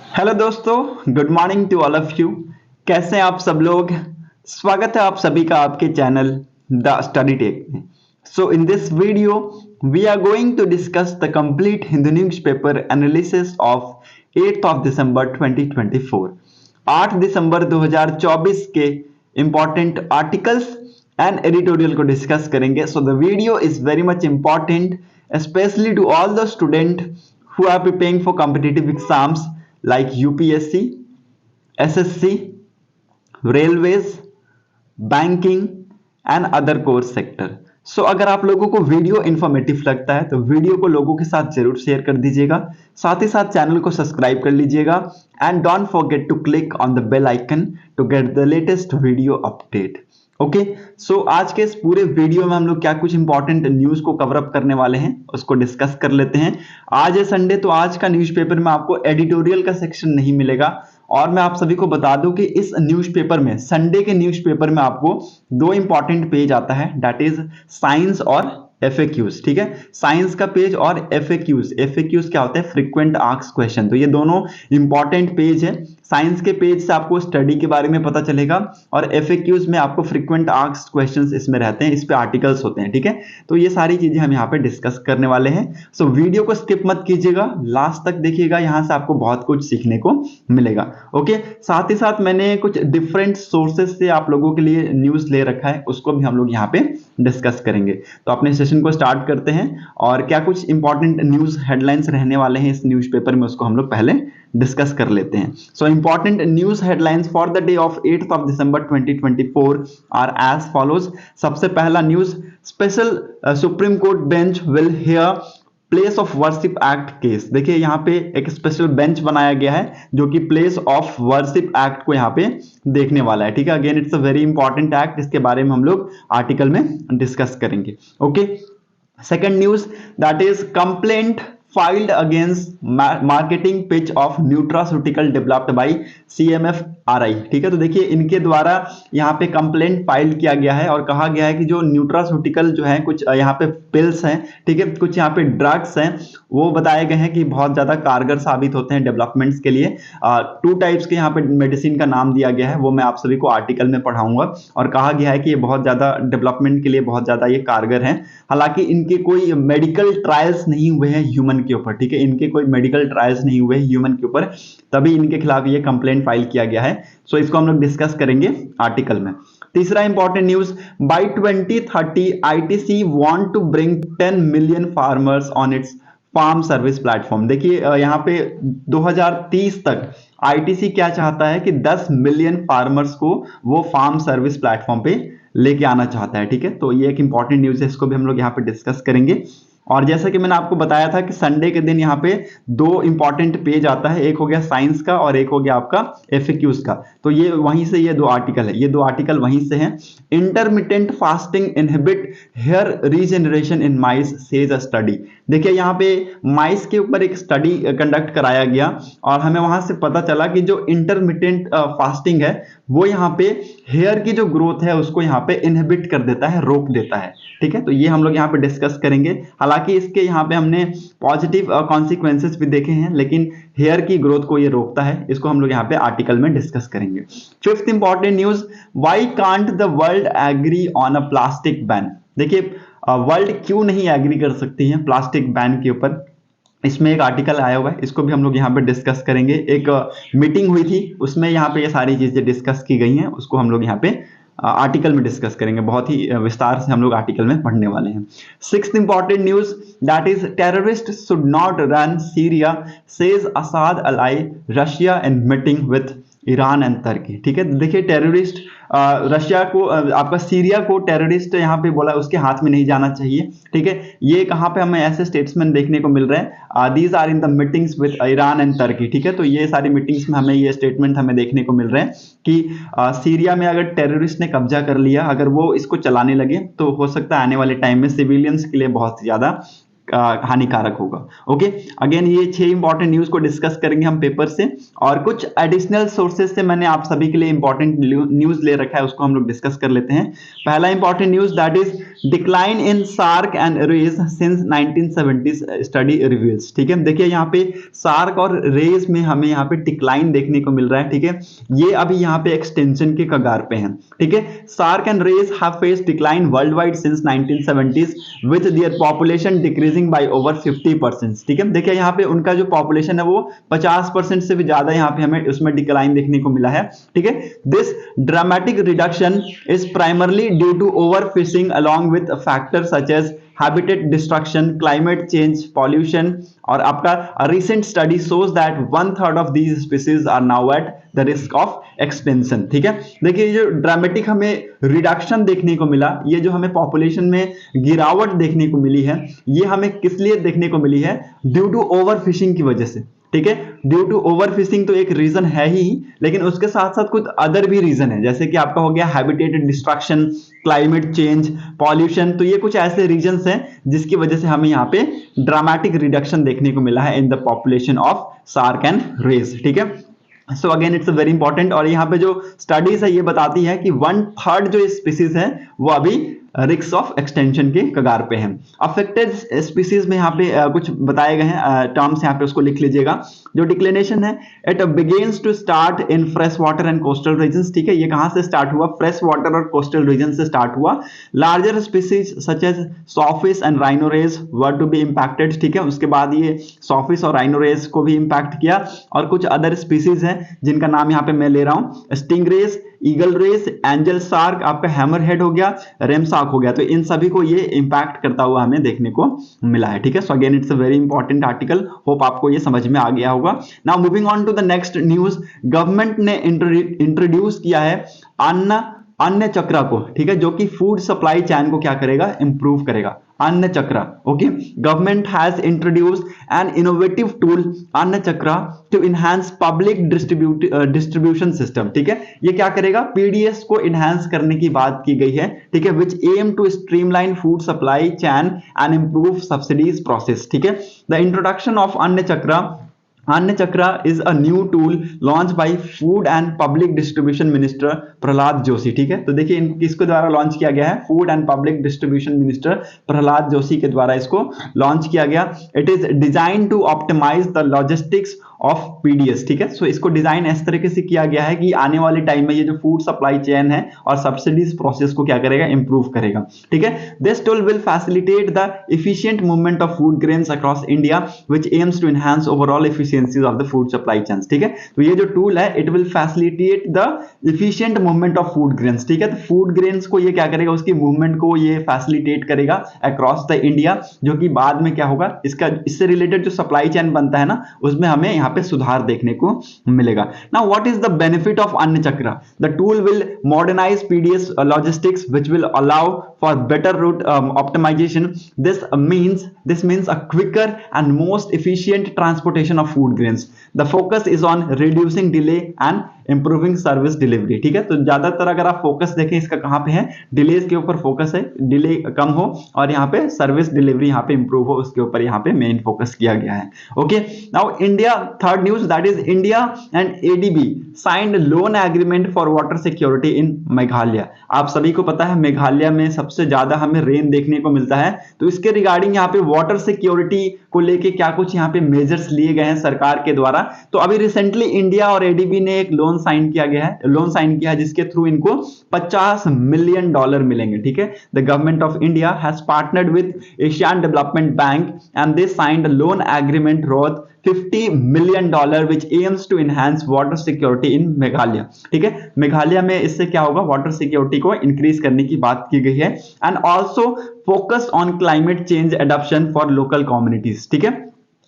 Hello दोस्तों, good morning to all of you. कैसे हैं आप सब लोग? स्वागत है आप सभी का आपके चैनल द स्टडी टेक में। So in this video we are going to discuss the complete Hindu newspaper analysis of 8th of December 2024। 8 दिसंबर 2024 के इंपॉर्टेंट आर्टिकल्स एंड एडिटोरियल को डिस्कस करेंगे। So the video is very much important especially to all the students who are preparing for competitive exams like UPSC, SSC, railways, banking and other course sector. So अगर आप लोगों को video informative लगता है तो video को लोगों के साथ जरूर शेयर कर दीजिएगा, साथ ही साथ चैनल को सब्सक्राइब कर लीजिएगा and don't forget to click on the bell icon to get the latest video update. Okay, so आज के इस पूरे वीडियो में हम लोग क्या कुछ इंपॉर्टेंट न्यूज को कवर अप करने वाले हैं उसको डिस्कस कर लेते हैं। आज है संडे, तो आज का न्यूज़पेपर में आपको एडिटोरियल का सेक्शन नहीं मिलेगा। और मैं आप सभी को बता दूं कि इस न्यूज़पेपर में, संडे के न्यूज़पेपर में आपको दो इंपॉर्टेंट पेज आता है, दैट इज साइंस और एफएक्यूज। ठीक है, साइंस का पेज और एफएक्यूज। एफएक्यूज क्या होता है? Frequent asked question. तो ये दोनों इंपॉर्टेंट पेज है। साइंस के पेज से आपको स्टडी के बारे में पता चलेगा और एफएक्यूज में आपको फ्रीक्वेंट आस्क्ड क्वेश्चंस इसमें रहते हैं, इस पे आर्टिकल्स होते हैं। ठीक है, तो ये सारी चीजें हम यहाँ पे डिस्कस करने वाले हैं। सो वीडियो को स्किप मत कीजिएगा, लास्ट तक देखिएगा, यहाँ से आपको बहुत कुछ सीखने को मिलेगा। ओके, साथ ही साथ मैंने कुछ डिफरेंट सोर्सेस से आप लोगों के लिए न्यूज ले रखा है, उसको भी हम लोग यहाँ पे डिस्कस करेंगे। तो अपने सेशन को स्टार्ट करते हैं और क्या कुछ इंपॉर्टेंट न्यूज हेडलाइंस रहने वाले हैं इस न्यूज़पेपर में उसको हम लोग पहले डिस्कस कर लेते हैं। So important news headlines for the day of 8th of December 2024 are as follows. सबसे पहला news, special supreme court bench will hear place of worship act case. देखिए यहाँ पे एक स्पेशल बेंच बनाया गया है जो कि प्लेस ऑफ वर्शिप एक्ट को यहाँ पे देखने वाला है। ठीक है, again it's a very important act, इसके बारे में हम लोग आर्टिकल में डिस्कस करेंगे। Okay, second news, that is complaint filed against marketing pitch of nutraceutical developed by CMFRI। ठीक है, तो देखिए इनके द्वारा यहाँ पे कंप्लेंट फाइल किया गया है और कहा गया है कि जो न्यूट्रास्यूटिकल जो है, कुछ यहाँ पे पिल्स हैं, ठीक है, कुछ यहाँ पे ड्रग्स हैं, वो बताए गए हैं कि बहुत ज्यादा कारगर साबित होते हैं डेवलपमेंट्स के लिए। 2 टाइप्स के यहाँ पे मेडिसिन का नाम दिया गया है, वो मैं आप सभी को आर्टिकल में पढ़ाऊंगा। और कहा गया है कि ये बहुत ज्यादा डेवलपमेंट के लिए बहुत ज्यादा ये कारगर हैं। हालांकि इनके कोई मेडिकल ट्रायल्स नहीं हुए हैं ह्यूमन के ऊपर। ठीक है, इनके कोई मेडिकल ट्रायल्स नहीं हुए ह्यूमन के ऊपर, तभी इनके खिलाफ ये कंप्लेंट फाइल किया गया है। सो इसको हम लोग डिस्कस करेंगे आर्टिकल में। तीसरा important news, by 2030 ITC want to bring 10 million farmers on its farm service platform. देखिए यहाँ पे 2030 तक आईटीसी क्या चाहता है कि 10 मिलियन फार्मर्स को वो फार्म सर्विस प्लेटफॉर्म पे लेके आना चाहता है। ठीक है, तो ये एक इंपॉर्टेंट न्यूज है, इसको भी हम लोग यहाँ पे डिस्कस करेंगे। और जैसा कि मैंने आपको बताया था कि संडे के दिन यहाँ पे 2 इंपॉर्टेंट पेज आता है, एक हो गया साइंस का और एक हो गया आपका एफएक्यूज का। तो ये वहीं से ये 2 आर्टिकल है, ये 2 आर्टिकल वहीं से हैं। Intermittent fasting inhibit hair regeneration in mice says a study. देखिए यहाँ पे माइस के ऊपर एक स्टडी कंडक्ट कराया गया और हमें वहां से पता चला कि जो इंटरमिटेंट फास्टिंग है वो यहाँ पे हेयर की जो ग्रोथ है उसको यहाँ पे इनहिबिट कर देता है, रोक देता है। ठीक है, तो ये हम लोग यहाँ पे डिस्कस करेंगे। हालांकि इसके यहाँ पे हमने पॉजिटिव कॉन्सिक्वेंसेस भी देखे हैं, लेकिन हेयर की ग्रोथ को ये रोकता है, इसको हम लोग यहाँ पे आर्टिकल में डिस्कस करेंगे। Fifth important news, why can't the world agree on a plastic ban. देखिए वर्ल्ड क्यों नहीं एग्री कर सकती है प्लास्टिक बैन के ऊपर, इसमें एक आर्टिकल आया हुआ है, इसको भी हम लोग यहाँ पे डिस्कस करेंगे। एक मीटिंग हुई थी, उसमें यहाँ पे ये सारी चीजें डिस्कस की गई हैं, उसको हम लोग यहाँ पे आर्टिकल में डिस्कस करेंगे। बहुत ही विस्तार से हम लोग आर्टिकल में पढ़ने वाले हैं। Sixth important news, that is terrorist should not run Syria says Assad ally Russia in meeting with Iran and Turkey. ठीक है, देखिए टेररिस्ट रशिया को आपका सीरिया को टेररिस्ट यहाँ पे बोला उसके हाथ में नहीं जाना चाहिए। ठीक है, ये कहाँ पे हमें ऐसे स्टेट्समेंट देखने को मिल रहे हैं, these are in the meetings with Iran and Turkey. ठीक है, तो ये सारी मीटिंग्स में हमें ये स्टेटमेंट हमें देखने को मिल रहे हैं कि सीरिया में अगर टेररिस्ट ने कब्जा कर लिया, अगर वो इसको चलाने लगे, तो हो सकता है आने वाले टाइम में सिविलियंस के लिए बहुत ज्यादा हानिकारक होगा। ओके, अगेन ये 6 इंपॉर्टेंट न्यूज को डिस्कस करेंगे हम पेपर से, और कुछ एडिशनल सोर्सेज से मैंने आप सभी के लिए इंपॉर्टेंट न्यूज ले रखा है, उसको हम लोग डिस्कस कर लेते हैं। पहला important news that is decline in sharks and rays since 1970s study reveals. ठीक है, देखिए यहाँ पे सार्क और रेज में हमें यहाँ पे डिक्लाइन देखने को मिल रहा है। ठीक है, ये अभी यहाँ पे एक्सटेंशन के कगार पे हैं। ठीक है, sharks and rays have faced decline world wide since 1970s with their population decreasing by over 50%। ठीक है, देखिए यहाँ पे उनका जो पॉपुलेशन है वो 50% से भी ज्यादा यहाँ पे हमें उसमें डिक्लाइन देखने को मिला है। ठीक है, this dramatic reduction is primarily due to over fishing along with factors such as habitat destruction, climate change, pollution, और आपका recent study shows that 1/3 of these species are now at the risk of extinction। ठीक है, देखिए ये जो dramatic हमें reduction देखने को मिला, ये जो हमें पॉपुलेशन में गिरावट देखने को मिली है, ये हमें किस लिए देखने को मिली है? ड्यू टू ओवर फिशिंग की वजह से। ठीक है, ड्यू टू ओवर फिशिंग तो एक रीजन है ही, लेकिन उसके साथ साथ कुछ अदर भी रीजन है, जैसे कि आपका हो गया habitat destruction, climate change, pollution. तो ये कुछ ऐसे रीजन्स हैं जिसकी वजह से हमें यहाँ पे ड्रामेटिक रिडक्शन देखने को मिला है in the population of sharks and rays. ठीक है, so again it's very important, और यहाँ पे जो स्टडीज है ये बताती है कि 1/3 जो स्पीसीज है वो अभी रिस्क ऑफ एक्सटेंशन के कगार पे हैं। अफेक्टेड स्पीसीज में यहाँ पे कुछ बताए गए हैं टर्म्स, यहाँ पे उसको लिख लीजिएगा। जो डिक्लिनेशन है, it begins to start in fresh water and coastal regions. ठीक है, ये कहाँ से स्टार्ट हुआ? फ्रेश वाटर और कोस्टल रीजन से स्टार्ट हुआ। Larger species such as sawfish and rhino rays were to be impacted. ठीक है, उसके बाद ये सॉफिस और राइनोरेज को भी इंपैक्ट किया, और कुछ अदर स्पीसीज हैं जिनका नाम यहाँ पे मैं ले रहा हूँ, stingrays, eagle rays, angel sharks, आपका हैमर हेड हो गया, रेमसाक हो गया। तो इन सभी को ये इंपैक्ट करता हुआ हमें देखने को मिला है। ठीक है, so again it's a very important article, hope आपको ये समझ में आ गया होगा। Now moving on to the next news, government ने इंट्रोड्यूस किया है अन्न चक्र को। ठीक है, जो कि फूड सप्लाई चेन को क्या करेगा? इंप्रूव करेगा। Anna Chakra, okay, government has introduced an innovative tool Anna Chakra to enhance public distribution system. ठीक है, ये क्या करेगा? पीडीएस को इनहांस करने की बात की गई है। ठीक है, which aim to streamline food supply chain and improve subsidies process. ठीक है, द इंट्रोडक्शन ऑफ अन्न चक्र is a new tool launched by food and public distribution minister Prahlad Joshi. ठीक है, तो देखिए किसके द्वारा लॉन्च किया गया है? Food and public distribution minister Prahlad Joshi के द्वारा इसको लॉन्च किया गया। It is design to optimize the logistics of PDS. ठीक है, सो इसको डिजाइन इस तरीके से किया गया है कि आने वाले टाइम में ये जो फूड सप्लाई चेन है और सब्सिडीज प्रोसेस को क्या करेगा? इंप्रूव करेगा। ठीक है, this tool will facilitate the efficient movement of food grains across India which aims to enhance overall efficiencies of the food supply chains. ठीक है, तो ये जो टूल है it will facilitate the efficient movement of food grains. ठीक है, तो food grains को ये क्या करेगा? उसकी मूवमेंट को ये फैसिलिटेट करेगा अक्रॉस द इंडिया, जो कि बाद में क्या होगा? इससे रिलेटेड जो सप्लाई चेन बनता है ना, उसमें हमें यहाँ पे सुधार देखने को मिलेगा। Now what is the benefit of Anna Chakra? The tool will modernize PDS logistics which will allow for better route optimization. This means a quicker and most efficient transportation of food grains. The focus is on reducing delay and improving service delivery. ठीक है, तो ज्यादातर अगर आप focus देखें इसका कहां पे है? डिलेज के ऊपर फोकस है, डिले कम हो और यहाँ पे सर्विस डिलीवरी यहाँ पे इंप्रूव हो, उसके ऊपर यहाँ पे मेन फोकस किया गया है। Okay, now India, third news that is India and ADB signed loan agreement for water security in Meghalaya. आप सभी को पता है मेघालय में सबसे ज्यादा हमें रेन देखने को मिलता है, तो इसके रिगार्डिंग यहाँ पे वाटर सिक्योरिटी को लेके क्या कुछ यहाँ पे मेजर्स लिए गए हैं सरकार के द्वारा। तो अभी रिसेंटली इंडिया और एडीबी ने एक लोन साइन किया है जिसके थ्रू इनको $50 मिलियन मिलेंगे। ठीक है, the government of India has partnered with Asian development bank and they signed loan agreement worth $50 million which aims to enhance water security in Meghalaya. ठीक है, मेघालय में इससे क्या होगा? वाटर सिक्योरिटी को इंक्रीज करने की बात की गई है, and also focus on climate change adoption for local communities. ठीक है,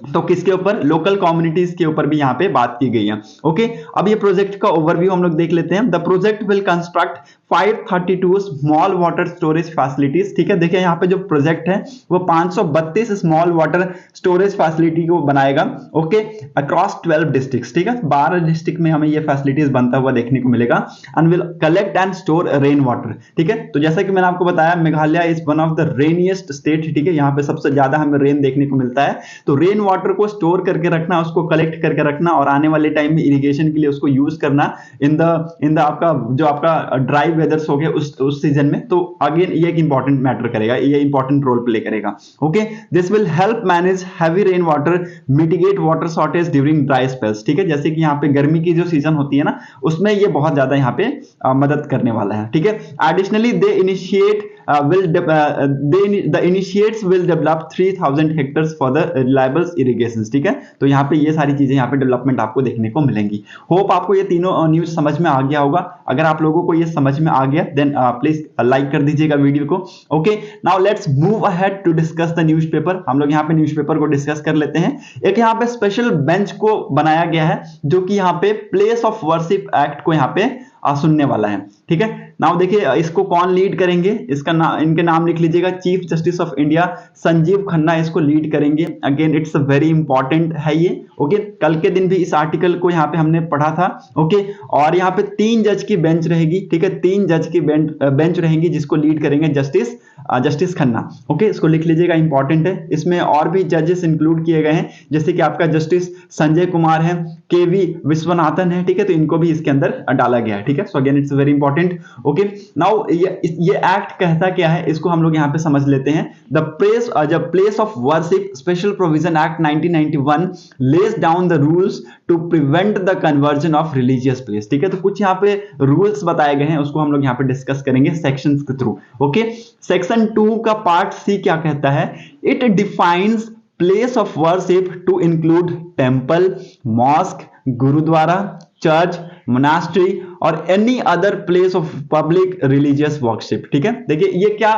तो किसके ऊपर, लोकल कम्युनिटीज के ऊपर भी यहाँ पे बात की गई है। ओके, अब ये प्रोजेक्ट का ओवरव्यू हम लोग देख लेते हैं। The project will construct 532 small water storage facilities. ठीक है, देखिए यहाँ पे जो प्रोजेक्ट है वो 532 स्मॉल वाटर स्टोरेज फैसिलिटी को बनाएगा। Okay, across 12 districts. ठीक है, 12 डिस्ट्रिक्ट में हमें ये फैसिलिटीज बनता हुआ देखने को मिलेगा। And will collect and store rain water. ठीक है, तो जैसा कि मैंने आपको बताया, Meghalaya is one of the rainiest state. ठीक है, यहाँ पे सबसे ज्यादा हमें रेन देखने को मिलता है। तो रेन वाटर को स्टोर करके रखना, उसको कलेक्ट करके रखना और आने वाले टाइम में इरिगेशन के लिए उसको यूज करना इन द आपका जो आपका ड्राई वेदर्स हो गया उस सीजन में। तो अगेन ये एक इंपॉर्टेंट मैटर करेगा, ये इंपॉर्टेंट रोल प्ले करेगा। Okay, this will help manage heavy rain water, mitigate water shortage during dry spells. ठीक है, जैसे कि यहाँ पे गर्मी की जो सीजन होती है ना, उसमें ये बहुत ज्यादा यहाँ पे मदद करने वाला है। ठीक है, additionally they initiate the initiates will develop 3000 hectares for the reliable irrigation। ठीक है, तो यहाँ पे ये सारी चीजें यहाँ पे डेवलपमेंट आपको देखने को मिलेंगी। होप आपको ये तीनों न्यूज समझ में आ गया होगा। अगर आप लोगों को ये समझ में आ गया देन प्लीज लाइक कर दीजिएगा वीडियो को। Okay, now let's move ahead to discuss the newspaper. हम लोग यहाँ पे न्यूज़पेपर को डिस्कस कर लेते हैं। एक यहाँ पे स्पेशल बेंच को बनाया गया है जो कि यहाँ पे प्लेस ऑफ वर्शिप एक्ट को यहाँ पे सुनने वाला है। ठीक है, नाउ देखिए इसको कौन लीड करेंगे, इनके नाम लिख लीजिएगा। Chief justice of India Sanjeev Khanna इसको लीड करेंगे। अगेन इट्स वेरी इंपॉर्टेंट है ये। ओके, कल के दिन भी इस आर्टिकल को यहाँ पे हमने पढ़ा था। ओके, और यहाँ पे 3 जज की बेंच रहेगी। ठीक है, 3 जज की बेंच रहेगी जिसको लीड करेंगे जस्टिस खन्ना। ओके, इसको लिख लीजिएगा, इंपॉर्टेंट है। इसमें और भी जजेस इंक्लूड किए गए हैं, जैसे कि आपका जस्टिस संजय कुमार है, केवी विश्वनाथन है। ठीक है, तो इनको भी इसके अंदर डाला गया है। ठीक है, so again it's very important. Okay, now ये एक्ट कहता क्या है, इसको हम लोग यहाँ पे समझ लेते हैं। The place of worship special provision act 1991 lays down the rules to prevent the conversion of religious place. ठीक है, तो कुछ यहाँ पे रूल्स बताए गए हैं, उसको हम लोग यहाँ पे डिस्कस करेंगे सेक्शंस के थ्रू। ओके, सेक्शन 2 का पार्ट सी क्या कहता है, it defines place of worship to include temple, mosque, gurdwara, church, monastery और any other place of public religious worship. ठीक है, देखिए ये क्या,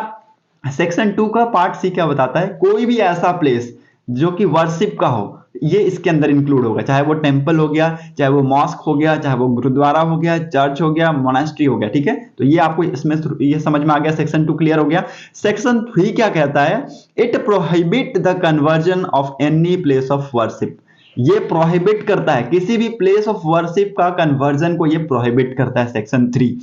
सेक्शन 2 का पार्ट सी क्या बताता है, कोई भी ऐसा प्लेस जो कि वर्शिप का हो ये इसके अंदर इंक्लूड होगा, चाहे वो टेंपल हो गया, चाहे वो मॉस्क हो गया, चाहे वो गुरुद्वारा हो गया, चर्च हो गया, मोनास्ट्री हो गया। ठीक है, तो ये आपको इसमें ये समझ में आ गया, सेक्शन 2 क्लियर हो गया। सेक्शन 3 क्या कहता है, it prohibit the conversion of any place of worship. ये प्रोहिबिट करता है किसी भी प्लेस ऑफ वर्शिप का कन्वर्जन को, ये प्रोहिबिट करता है सेक्शन 3।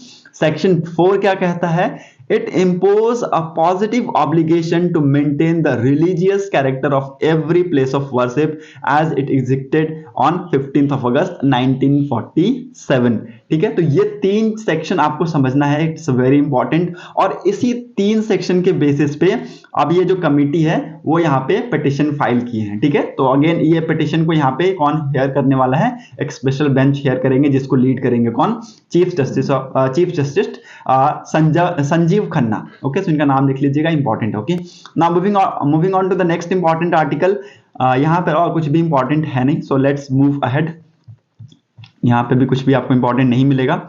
सेक्शन 4 क्या कहता है, it impose a positive obligation to maintain the religious character of every place of worship as it existed on 15th of August 1947। ठीक है, तो ये 3 सेक्शन आपको समझना है, इट्स वेरी इंपॉर्टेंट। और इसी 3 सेक्शन के बेसिस पे अब ये जो कमिटी है वो यहाँ पे पिटिशन फाइल की है। ठीक है, तो अगेन ये पिटिशन को यहाँ पे कौन हेयर करने वाला है, एक स्पेशल बेंच हेयर करेंगे जिसको लीड करेंगे कौन, chief justice Sanjiv Khanna. Okay, so इनका नाम लिख लीजिएगा, important. Okay, now moving on to the next important article. यहाँ पर और कुछ भी इंपॉर्टेंट है नहीं, सो लेट्स मूव अहेड। यहाँ पे भी कुछ भी आपको इंपॉर्टेंट नहीं मिलेगा।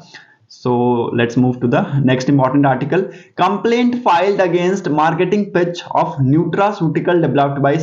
So let's move to the next important article. Complaint filed against marketing pitch of nutraceutical developed by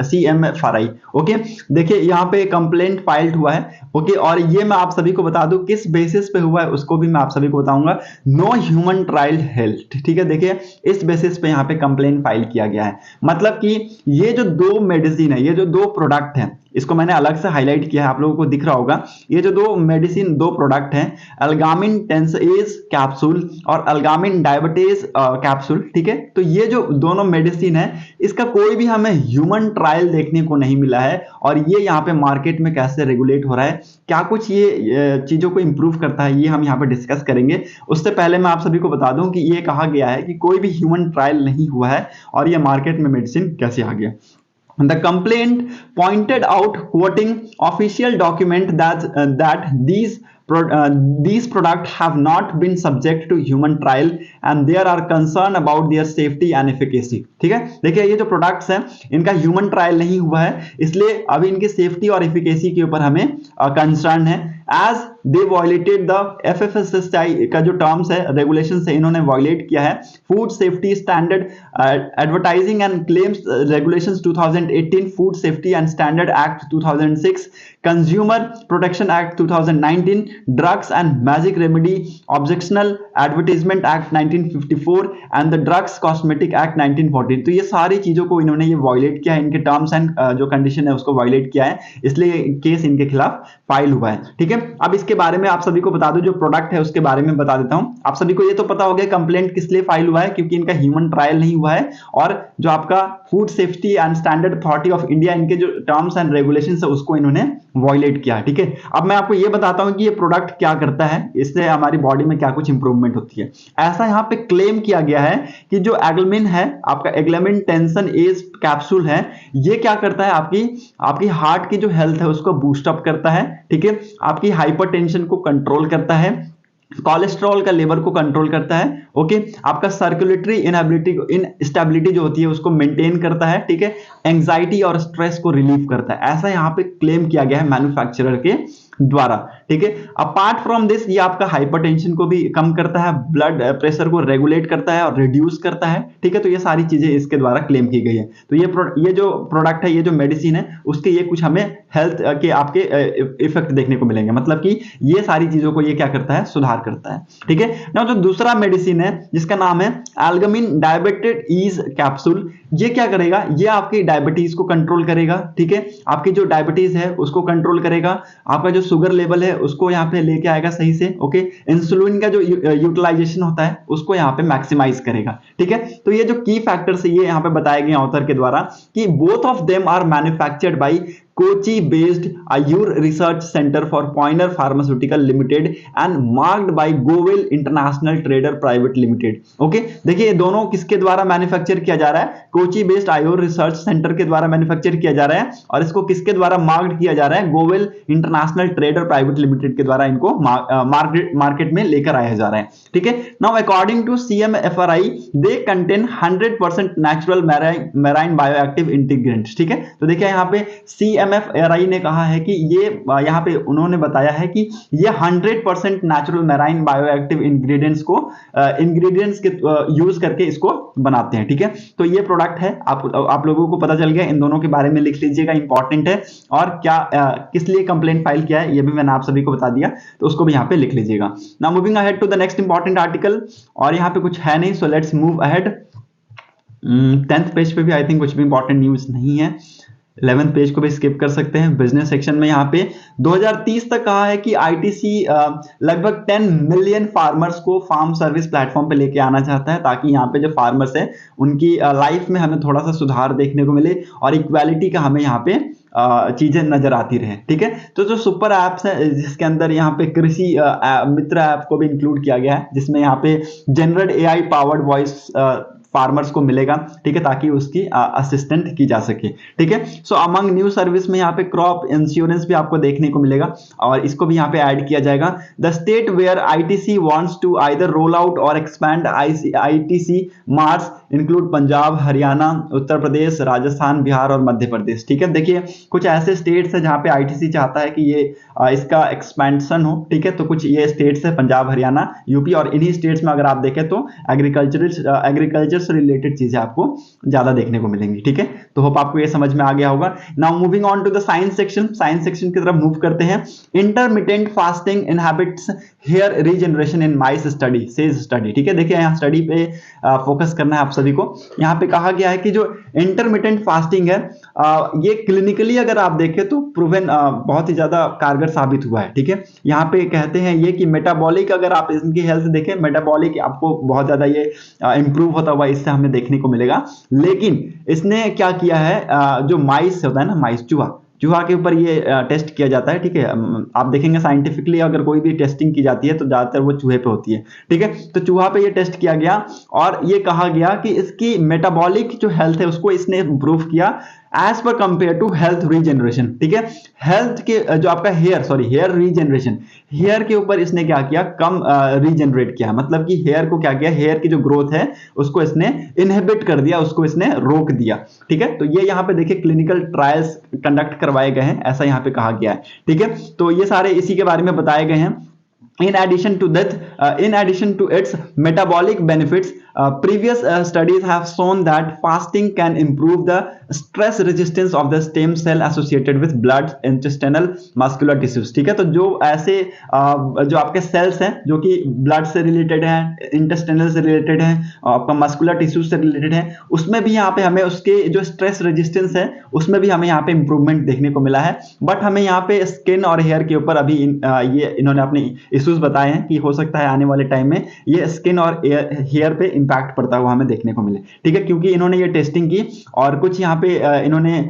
CMFRI. Okay, देखिए यहाँ पे कंप्लेंट फाइल्ड हुआ है। ओके, और ये मैं आप सभी को बता दूं किस बेसिस पे हुआ है, उसको भी मैं आप सभी को बताऊंगा। No human trial health. ठीक है, देखिए इस बेसिस पे यहाँ पे कंप्लेंट फाइल किया गया है। मतलब कि ये जो 2 मेडिसिन है, ये जो 2 प्रोडक्ट हैं, इसको मैंने अलग से हाईलाइट किया है, आप लोगों को दिख रहा होगा। ये जो 2 प्रोडक्ट हैं, एल्गामिन टेंसेज कैप्सूल और एल्गामिन डायबिटीज कैप्सूल। ठीक है, तो ये जो दोनों मेडिसिन है, इसका कोई भी हमें ह्यूमन ट्रायल देखने को नहीं मिला है। और ये यहाँ पे मार्केट में कैसे रेगुलेट हो रहा है, क्या कुछ ये चीजों को इंप्रूव करता है, ये हम यहाँ पे डिस्कस करेंगे। उससे पहले मैं आप सभी को बता दूं कि ये कहा गया है कि कोई भी ह्यूमन ट्रायल नहीं हुआ है और ये मार्केट में मेडिसिन कैसे आ गया। The complaint pointed out, quoting official document, that these products have not been subject to human trial and there are concern about their safety and efficacy। ठीक है, देखिए ये जो प्रोडक्ट्स हैं इनका ह्यूमन ट्रायल नहीं हुआ है, इसलिए अभी इनकी सेफ्टी और एफिकेसी के ऊपर हमें कंसर्न है। As they violated the FSSAI का जो टर्म्स है रेगुलेशन है इन्होंने वायलेट किया है। Food safety standard advertising and claims regulations 2018, food safety and standard act 2006, consumer protection act 2019, drugs and magic remedy objectional advertisement act 1954 and the drugs cosmetic act 1914। तो ये सारी चीजों को इन्होंने ये वायलेट किया है, इनके टर्म्स एंड जो कंडीशन है उसको वायलेट किया है, इसलिए केस इनके खिलाफ फाइल हुआ है। ठीक है, अब इसके बारे में आप सभी को बता दूं, जो प्रोडक्ट है उसके बारे में बता देता हूं। आप सभी को ये तो पता हो गया कंप्लेंट किस लिए फाइल हुआ है, क्योंकि इनका ह्यूमन ट्रायल नहीं हुआ है और जो आपका food safety and standard authority of India इनके जो टर्म्स एंड रेगुलेशंस है उसको इन्होंने वायलेट किया है। ठीक है, अब मैं आपको ये बताता हूं कि ये प्रोडक्ट क्या करता है, इससे हमारी बॉडी में क्या कुछ इंप्रूवमेंट होती है। ऐसा यहां पे क्लेम किया गया है कि जो एग्लमिन है, आपका एग्लमिन टेंशन एज कैप्सूल है, ये क्या करता है, आपकी हार्ट की जो हेल्थ है उसको बूस्ट अप करता है। ठीक है, आपकी हाइपरटेंशन को कंट्रोल करता है, कोलेस्ट्रॉल का लेवल को कंट्रोल करता है। ओके, आपका सर्कुलेटरी इनस्टेबिलिटी जो होती है उसको मेंटेन करता है। ठीक है, एंजाइटी और स्ट्रेस को रिलीव करता है, ऐसा यहां पे क्लेम किया गया है मैन्युफैक्चरर के द्वारा। ठीक है, अपार्ट फ्रॉम दिस ये आपका हाइपरटेंशन को भी कम करता है, ब्लड प्रेशर को रेगुलेट करता है और रिड्यूस करता है। ठीक है, तो ये सारी चीजें इसके द्वारा क्लेम की गई है। तो ये जो प्रोडक्ट है, ये जो मेडिसिन है, उसके ये कुछ हमें हेल्थ के आपके इफेक्ट देखने को मिलेंगे, मतलब कि ये सारी चीजों को ये क्या करता है, सुधार करता है। ठीक है ना, जो दूसरा मेडिसिन है जिसका नाम है एल्गमिन डायबिटेड ईज कैप्सूल, ये क्या करेगा, ये आपकी डायबिटीज को कंट्रोल करेगा। ठीक है, आपकी जो डायबिटीज है उसको कंट्रोल करेगा, आपका जो शुगर लेवल है उसको यहाँ पे लेके आएगा सही से। ओके, इंसुलिन का जो यूटिलाइजेशन होता है उसको यहाँ पे मैक्सिमाइज करेगा। ठीक है, तो ये जो की फैक्टर्स है ये यहाँ पे बताए गए ऑथर के द्वारा कि both of them are manufactured by Kochi based Ayur research centre for pioneer pharmaceutical limited and marked by Govel international trader private limited. ओके, देखिए ये दोनों किसके द्वारा मैन्युफैक्चर किया जा रहा है, Kochi based Ayur research centre के द्वारा मैन्युफैक्चर किया जा रहा है, और इसको किसके द्वारा मार्क्ड किया जा रहा है, गोवेल इंटरनेशनल ट्रेडर प्राइवेट लिमिटेड के द्वारा इनको मार्केट में लेकर आया जा रहा है। ठीक है, now according to CMFRI they contain 100% natural marine bioactive ingredients. ठीक है, तो देखिए यहाँ पे CMFRI ने कहा है कि ये यहाँ पे उन्होंने बताया है कि ये 100% नेचुरल मैराइन बायोएक्टिव इंग्रेडिएंट्स के यूज करके इसको बनाते हैं। ठीक है, तो ये प्रोडक्ट है, आप लोगों को पता चल गया, इन दोनों के बारे में लिख लीजिएगा, इंपॉर्टेंट है, और क्या किस लिए कंप्लेंट फाइल किया है ये भी मैंने आप सभी को बता दिया, तो उसको भी यहाँ पे लिख लीजिएगा। Now moving ahead to the next important article, और यहाँ पे कुछ है नहीं, so let's move ahead. 10th page पे भी आई थिंक कुछ भी इंपॉर्टेंट न्यूज नहीं है, 11th पेज को भी स्किप कर सकते हैं। बिजनेस सेक्शन में यहाँ पे 2030 तक कहा है कि ITC लगभग 10 मिलियन फार्मर्स को फार्म सर्विस प्लेटफॉर्म पे लेके आना चाहता है, ताकि यहाँ पे जो फार्मर्स है उनकी लाइफ में हमें थोड़ा सा सुधार देखने को मिले और इक्वालिटी का हमें यहाँ पे चीजें नजर आती रहे। ठीक है, तो जो सुपर एप्स है जिसके अंदर यहाँ पे कृषि मित्र ऐप को भी इंक्लूड किया गया है, जिसमें यहाँ पे generate AI powered voice farmers को मिलेगा। ठीक है, ताकि उसकी असिस्टेंट की जा सके। ठीक है, सो अमंग न्यू सर्विस में यहाँ पे क्रॉप इंश्योरेंस भी आपको देखने को मिलेगा, और इसको भी यहाँ पे ऐड किया जाएगा। The state where ITC wants to either roll out or expand ITC MARS include Punjab, Haryana, Uttar Pradesh, Rajasthan, Bihar और मध्य प्रदेश। ठीक है, देखिए कुछ ऐसे स्टेट्स है जहाँ पे ITC चाहता है कि ये इसका एक्सपेंशन हो। ठीक है, तो कुछ ये स्टेट्स है पंजाब, हरियाणा, यूपी, और इन्हीं स्टेट्स में अगर आप देखें तो एग्रीकल्चर से रिलेटेड चीजें आपको ज्यादा देखने को मिलेंगी। ठीक है, तो होप आपको ये समझ में आ गया होगा। Now moving on to the science section, science section की तरफ मूव करते हैं। Intermittent fasting inhibits hair regeneration in mice study, says study. ठीक है, देखिए यहाँ स्टडी पे फोकस करना है आप सभी को। यहाँ पे कहा गया है कि जो इंटरमिटेंट फास्टिंग है ये क्लिनिकली अगर आप देखें तो प्रूवन बहुत ही ज्यादा कारगर साबित हुआ है। ठीक है, यहाँ पे कहते हैं ये कि मेटाबॉलिक, अगर आप इनकी हेल्थ देखें, मेटाबॉलिक आपको बहुत ज्यादा ये इंप्रूव होता हुआ इससे हमें देखने को मिलेगा। लेकिन इसने क्या किया है, जो माइस होता है ना, माइस चूहा के ऊपर ये टेस्ट किया जाता है। ठीक है, आप देखेंगे साइंटिफिकली अगर कोई भी टेस्टिंग की जाती है तो ज्यादातर वो चूहे पे होती है। ठीक है, तो चूहा पे ये टेस्ट किया गया और ये कहा गया कि इसकी मेटाबॉलिक जो हेल्थ है उसको इसने इंप्रूव किया as per compare to health regeneration, ठीक है। हेल्थ के जो आपका हेयर रीजनरेशन, हेयर के ऊपर इसने क्या किया, कम रीजनरेट किया, मतलब कि हेयर को क्या किया, हेयर की जो ग्रोथ है उसको इसने इनहिबिट कर दिया, उसको इसने रोक दिया, ठीक है। तो ये यहाँ पे देखिए क्लिनिकल ट्रायल्स कंडक्ट करवाए गए हैं, ऐसा यहाँ पे कहा गया है, ठीक है। तो ये सारे इसी के बारे में बताए गए हैं। In addition to that, in addition to its metabolic benefits, previous studies have shown that fasting can improve the stress resistance of the stem cell associated with blood intestinal muscular tissues, ठीक है। तो जो ऐसे जो आपके sales हैं जो कि ब्लड से रिलेटेड हैं, इंटेस्टिनल से रिलेटेड हैं, आपका मस्कुलर टिश्यू से रिलेटेड है, उसमें भी यहाँ पे हमें उसके जो स्ट्रेस रेजिस्टेंस है उसमें भी हमें यहाँ पे इंप्रूवमेंट देखने को मिला है। बट हमें यहाँ पे स्किन और हेयर के ऊपर अभी ये इन्होंने अपने इश्यूज बताए हैं कि हो सकता है आने वाले टाइम में ये स्किन और हेयर पे इंपैक्ट पड़ता हुआ हमें देखने को मिले, ठीक है। क्योंकि इन्होंने ये टेस्टिंग की और कुछ यहाँ पे इन्होंने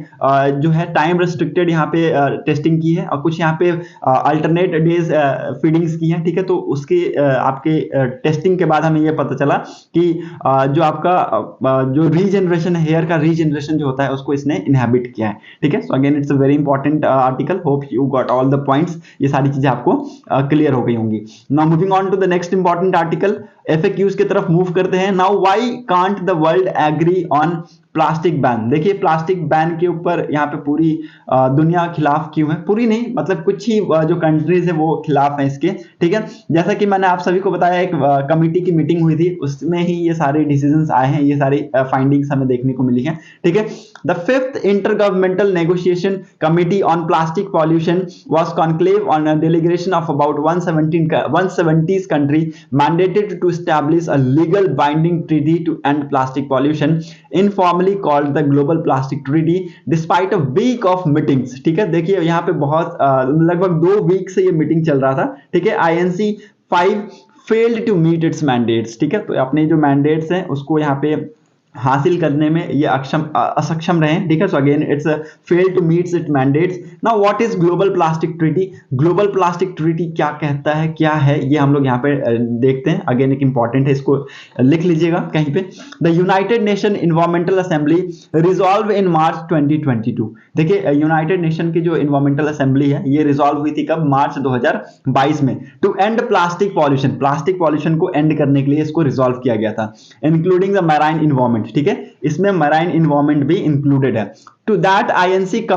जो है टाइम रेस्ट्रिक्टेड यहाँ पे टेस्टिंग की है और कुछ यहाँ पे अल्टरनेट डेज फीडिंग्स की है, ठीक है। तो उसके आपके टेस्टिंग के बाद हमें ये पता चला कि जो आपका जो रीजनरेशन, हेयर का रीजनरेशन जो होता है उसको इसने इनहेबिट किया है, ठीक है। So again it's a very important article, hope you got all the points, ये सारी चीजें आपको क्लियर हो गई होंगी। Now moving on to the next important article, FAQs की तरफ मूव करते हैं। Now why can't the world agree on plastic ban. देखिए प्लास्टिक बैन के ऊपर यहाँ पे पूरी दुनिया खिलाफ क्यों है, पूरी नहीं मतलब कुछ ही जो कंट्रीज है वो खिलाफ है इसके, ठीक है। जैसा कि मैंने आप सभी को बताया एक कमिटी की मीटिंग हुई थी, उसमें ही ये सारे डिसीजंस आए हैं, ये सारी फाइंडिंग्स हमें देखने को मिली हैं, ठीक है। The fifth intergovernmental negotiation committee on plastic pollution was conclave on a delegation of about 170 country mandated to establish a legal binding treaty to end plastic pollution, informally called the Global Plastic Treaty, despite a week of meetings, ठीक है। देखिए यहाँ पे बहुत लगभग 2 week से ये meeting चल रहा था, ठीक है। INC 5 failed to meet its mandates, ठीक है। तो अपने जो मैंडेट्स हैं उसको यहाँ पे हासिल करने में ये असक्षम रहे, ठीक है। So again it's fail to meets it mandates. Now what is global plastic treaty, global plastic treaty क्या कहता है, क्या है, ये हम लोग यहाँ पे देखते हैं। अगेन एक इंपॉर्टेंट है, इसको लिख लीजिएगा कहीं पे। The United nation environmental assembly resolve in March 2022। देखिए यूनाइटेड नेशन की जो इन्वायरमेंटल असेंबली है ये रिजॉल्व हुई थी कब, मार्च 2022 में, to end plastic pollution, plastic pollution को एंड करने के लिए इसको रिजॉल्व किया गया था, इंक्लूडिंग द मैराइन इन्वायरमेंट, ठीक है। इसमें मैराइन इन्वायरमेंट भी इंक्लूडेड है। To that INC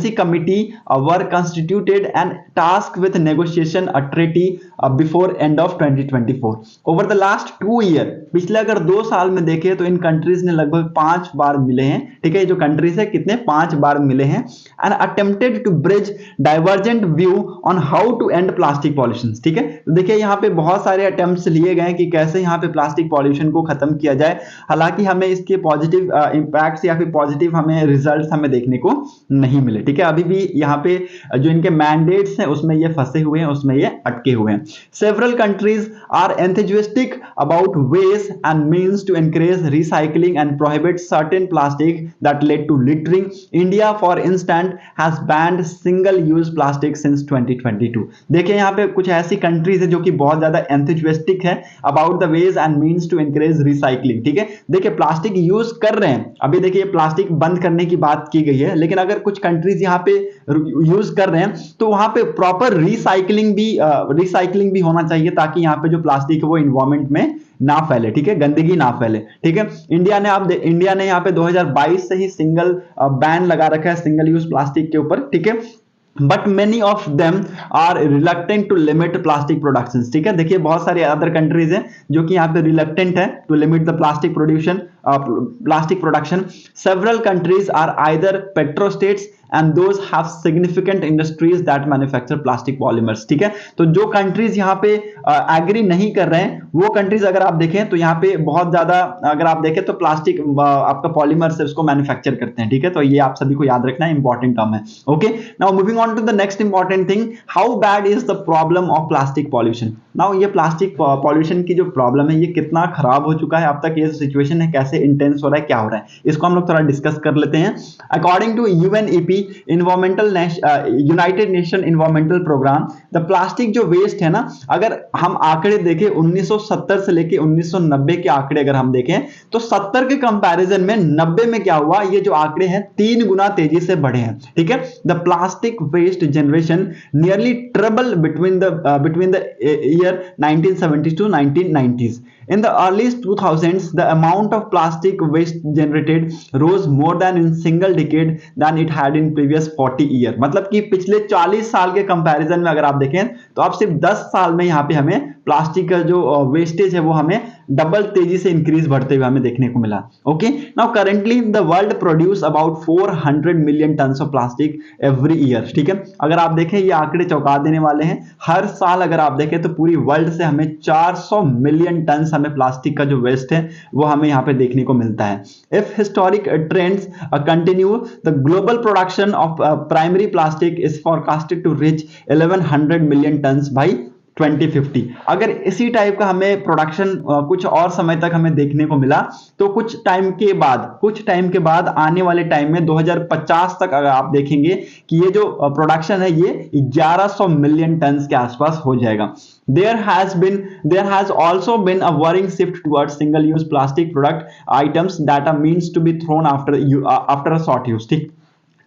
committee were constituted and tasked with negotiation a treaty before end of 2024. Over the last 2 year, पिछले अगर 2 साल में देखें तो इन कंट्रीज ने लगभग 5 बार मिले हैं, ठीक है। जो कंट्रीज है कितने, 5 बार मिले हैं, and attempted to bridge divergent view on how to end plastic pollution, ठीक है। तो देखिए यहाँ पे बहुत सारे अटेम्प्ट्स लिए गए कि कैसे यहाँ पे प्लास्टिक पॉल्यूशन को खत्म किया जाए, हालांकि हमें इसके पॉजिटिव इंपैक्ट्स या फिर पॉजिटिव हमें रिजल्ट्स हमें देखने को नहीं मिले, ठीक है। अभी भी यहाँ पे जो इनके मैंडेट्स हैं उसमें ये फंसे हुए हैं, उसमें ये अटके हुए हैं। Several countries are enthusiastic about ways and means to encourage recycling and prohibit certain plastic that led to littering. India for instance has banned single use plastic since 2022। देखिए यहाँ पे कुछ ऐसी कंट्रीज है जो कि बहुत ज्यादा enthusiastic है about the ways and means to encourage recycling, ठीक है। देखिए प्लास्टिक यूज कर रहे हैं, अभी देखिए प्लास्टिक बंद करने की बात की गई है, लेकिन अगर कुछ कंट्रीज यहाँ पे यूज कर रहे हैं तो वहां पे प्रॉपर रिसाइकलिंग भी होना चाहिए, ताकि यहाँ पे जो प्लास्टिक है वो इन्वायरमेंट में ना फैले, ठीक है, गंदगी ना फैले, ठीक है। इंडिया ने यहाँ पे 2022 से ही सिंगल बैन लगा रखा है सिंगल यूज प्लास्टिक के ऊपर, ठीक है। But many of them are reluctant to limit plastic production, ठीक है। देखिए बहुत सारे अदर कंट्रीज हैं जो कि यहाँ पे रिलक्टेंट है to limit the plastic production. Several countries are either petro states and those have significant industries that manufacture plastic polymers, ठीक है। तो जो कंट्रीज यहाँ पे एग्री नहीं कर रहे हैं वो कंट्रीज अगर आप देखें तो यहाँ पे बहुत ज्यादा, अगर आप देखें तो प्लास्टिक आपका पॉलीमर से उसको मैन्युफैक्चर करते हैं, ठीक है। तो ये आप सभी को याद रखना है, इंपॉर्टेंट टर्म है, okay. Now moving on to the next important thing, how bad is the problem of plastic pollution. Now ये प्लास्टिक पॉल्यूशन की जो प्रॉब्लम है ये कितना खराब हो चुका है अब तक, ये सिचुएशन है कैसे इंटेंस हो रहा है, क्या हो रहा है, इसको हम लोग थोड़ा डिस्कस कर लेते हैं। According to UNEP environmental united nation environmental program, the plastic जो वेस्ट है ना, अगर हम आंकड़े देखें 1970 से लेके 1990 के आंकड़े अगर हम देखें तो 70 के कंपैरिजन में 90 में क्या हुआ, ये जो आंकड़े हैं 3 गुना तेजी से बढ़े हैं। ठीक है, the plastic waste generation nearly triple between the year 1970 to 1990s. In the early 2000s, the amount of plastic waste generated rose more than in single decade than it had in previous 40 year. मतलब कि पिछले 40 साल के comparison में अगर आप देखें तो अब सिर्फ 10 साल में यहाँ पे हमें प्लास्टिक का जो वेस्टेज है वो हमें डबल तेजी से इंक्रीज बढ़ते हुए हमें देखने को मिला। Okay, now currently the world produce about 400 million tons of plastic every year. ठीक है, अगर आप देखें ये आंकड़े चौंका देने वाले हैं, हर साल अगर आप देखें तो पूरी वर्ल्ड से हमें 400 मिलियन टन्स हमें प्लास्टिक का जो वेस्ट है वो हमें यहाँ पे देखने को मिलता है। If historic trends continue, the global production of primary plastic is forecasted to reach 1100 million tons by 2050। अगर इसी टाइप का हमें प्रोडक्शन कुछ और समय तक हमें देखने को मिला तो कुछ टाइम के बाद आने वाले टाइम में 2050 तक अगर आप देखेंगे कि ये जो प्रोडक्शन है ये 1100 मिलियन टन के आसपास हो जाएगा। There has also been a worrying shift towards single-use plastic product items that are means to be thrown after a short use।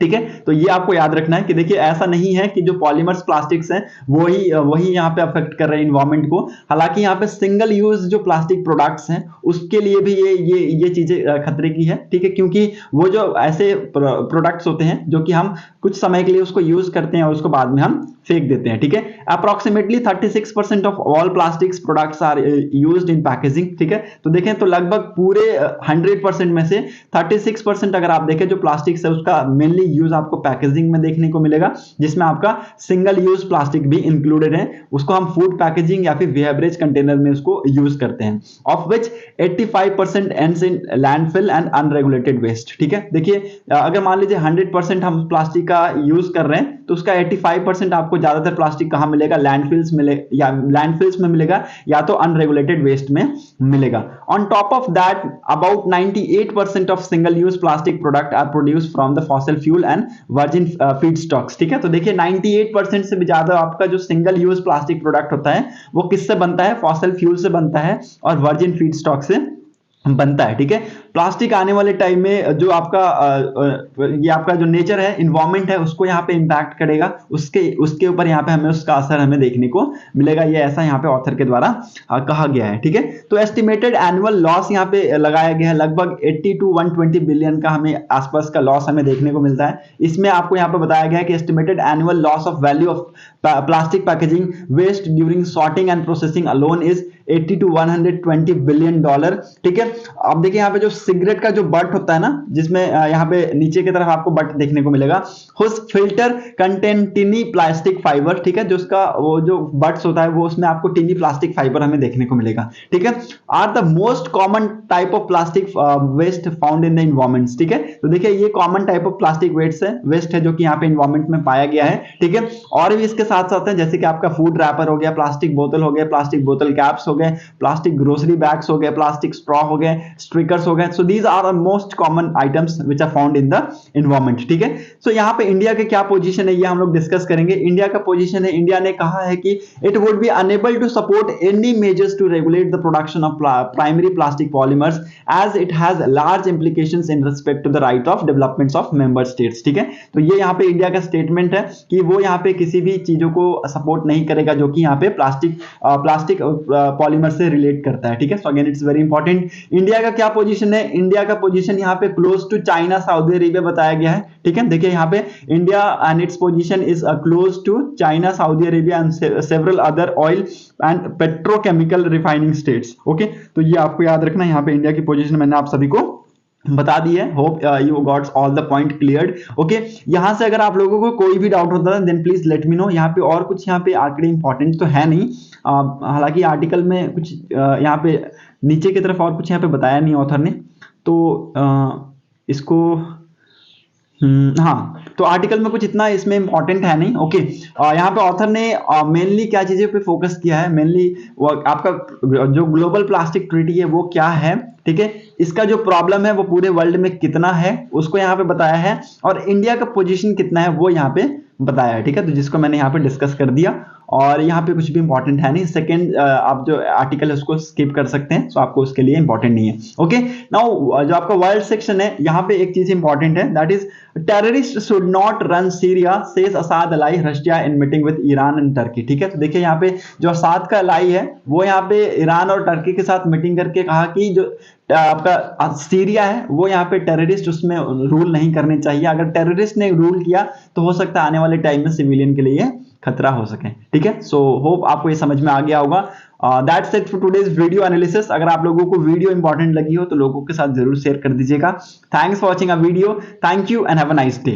ठीक है, तो ये आपको याद रखना है कि देखिए ऐसा नहीं है कि जो पॉलीमर्स प्लास्टिक्स हैं वही यहाँ पे अफेक्ट कर रहे हैं इन्वायरमेंट को। हालांकि यहाँ पे सिंगल यूज जो प्लास्टिक प्रोडक्ट्स हैं उसके लिए भी ये चीजें खतरे की है। ठीक है, क्योंकि वो जो ऐसे प्रोडक्ट्स होते हैं जो कि हम कुछ समय के लिए उसको यूज करते हैं और उसको बाद में हम फेंक देते हैं। ठीक है, approximately 36% of all plastics products are used in packaging. ठीक है, तो देखें तो लगभग पूरे 100% में से 36% अगर आप देखें जो प्लास्टिक्स है उसका मेनली यूज आपको पैकेजिंग में देखने को मिलेगा, जिसमें आपका सिंगल यूज प्लास्टिक भी इंक्लूडेड है। उसको हम फूड पैकेजिंग या फिर बेवरेज कंटेनर में उसको यूज करते हैं, of which 85% ends in landfill and unregulated waste. ठीक है, देखिए अगर मान लीजिए 100% हम प्लास्टिक का यूज कर रहे हैं तो उसका 85% आपको ज्यादातर प्लास्टिक कहां मिलेगा, लैंडफिल्स में मिलेगा या तो अनरेगुलेटेड वेस्ट में मिलेगा। On top of that about 98% of single use plastic product are produced from the fossil fuel and virgin feedstocks. ठीक है, तो देखिए 98% से भी ज्यादा आपका जो सिंगल यूज प्लास्टिक प्रोडक्ट होता है वो किससे बनता है, फॉसिल फ्यूल से बनता है और वर्जिन फीड स्टॉक से बनता है। ठीक है, प्लास्टिक आने वाले टाइम में जो आपका ये आपका जो नेचर है, इन्वायरमेंट है, उसको यहाँ पे इंपैक्ट करेगा, उसके ऊपर यहाँ पे हमें उसका असर हमें देखने को मिलेगा। ये ऐसा यहाँ पे ऑथर के द्वारा कहा गया है। ठीक है, तो एस्टिमेटेड एनुअल लॉस यहाँ पे लगाया गया है, लगभग 80 to 120 बिलियन का हमें आसपास का लॉस हमें देखने को मिलता है। इसमें आपको यहाँ पे बताया गया है कि estimated annual loss of value of plastic packaging waste during sorting and processing alone is 80 to 120 billion dollar. ठीक है, अब देखिए यहाँ पे जो सिगरेट का जो बट होता है ना, जिसमें यहाँ पे नीचे की तरफ आपको बट देखने को मिलेगा, whose filter contain tiny plastic fiber. ठीक है, जो उसका वो जो बट्स होता है वो उसमें आपको टिनी प्लास्टिक फाइबर हमें देखने को मिलेगा। ठीक है, are the most common type of plastic waste found in the environment. ठीक है, तो देखिए ये common type of plastic waste है जो कि यहाँ पे इन्वायरमेंट में पाया गया है। ठीक है, और भी इसके साथ साथ है जैसे कि आपका फूड रैपर हो गया, प्लास्टिक बोतल हो गया, प्लास्टिक बोतल कैप्स हो गए, प्लास्टिक ग्रोसरी बैग्स हो गए, प्लास्टिक स्ट्रॉ हो गए, स्ट्रिकर्स हो गए। So these are the most common items which are found in the environment. ठीक है, सो यहाँ पे इंडिया के क्या पोजीशन है ये हम लोग डिस्कस करेंगे। इंडिया का पोजीशन है, इंडिया ने कहा है कि it would be unable to support any measures to regulate the production of primary plastic polymers as it has large implications in respect to the right of developments of member states. ठीक है, तो ये यहाँ पे India का statement है कि वो यहाँ पे किसी भी चीजों को सपोर्ट नहीं करेगा जो कि यहाँ पे प्लास्टिक पॉलीमर से रिलेट करता है। ठीक है, so again it's very important. India का क्या पोजीशन है, इंडिया का पोजीशन यहाँ पे close to China, Saudi Arabia बताया गया है। ठीक है, देखिए यहाँ पे India and its position is close to China, Saudi Arabia and several other oil and petrochemical refining states. Okay, तो ये आपको याद रखना, यहाँ पे इंडिया की पोजीशन मैंने आप सभी को बता दी है। Hope you got all the point cleared. Okay, यहां से अगर आप लोगों को कोई भी डाउट होता है then please let me know. यहाँ पे और कुछ यहाँ पे आंकड़े इंपॉर्टेंट तो है नहीं, हालांकि आर्टिकल में कुछ यहाँ पे नीचे की तरफ और कुछ यहाँ पे बताया नहीं ऑथर ने, तो इसको हाँ, तो आर्टिकल में कुछ इतना इसमें इंपॉर्टेंट है नहीं। ओके, यहाँ पे ऑथर ने मेनली क्या चीजें पे फोकस किया है, मेनली आपका जो ग्लोबल प्लास्टिक ट्रीटी है वो क्या है, ठीक है, इसका जो प्रॉब्लम है वो पूरे वर्ल्ड में कितना है उसको यहाँ पे बताया है, और इंडिया का पोजीशन कितना है वो यहाँ पे बताया है, ठीक है, तो जिसको मैंने यहाँ पे डिस्कस कर दिया। और यहाँ पे कुछ भी इंपॉर्टेंट है नहीं। सेकंड आप जो आर्टिकल है उसको स्किप कर सकते हैं, तो आपको उसके लिए इंपॉर्टेंट नहीं है। ओके, नाउ जो आपका वर्ल्ड सेक्शन है यहाँ पे एक चीज इंपॉर्टेंट है, that is terrorist should not run Syria says Assad ally Russia in meeting with Iran and Turkey. ठीक है, तो देखिए यहाँ पे जो असाद का अलाई है वो यहाँ पे ईरान और टर्की के साथ मीटिंग करके कहा कि जो आपका सीरिया है वो यहाँ पे टेररिस्ट उसमें रूल नहीं करने चाहिए, अगर टेररिस्ट ने रूल किया तो हो सकता है आने वाले टाइम में सिविलियन के लिए खतरा हो सके। ठीक है, सो होप आपको ये समझ में आ गया होगा। That's it for today's video analysis. अगर आप लोगों को वीडियो इंपॉर्टेंट लगी हो तो लोगों के साथ जरूर शेयर कर दीजिएगा। Thanks for watching a video, thank you and have a nice day.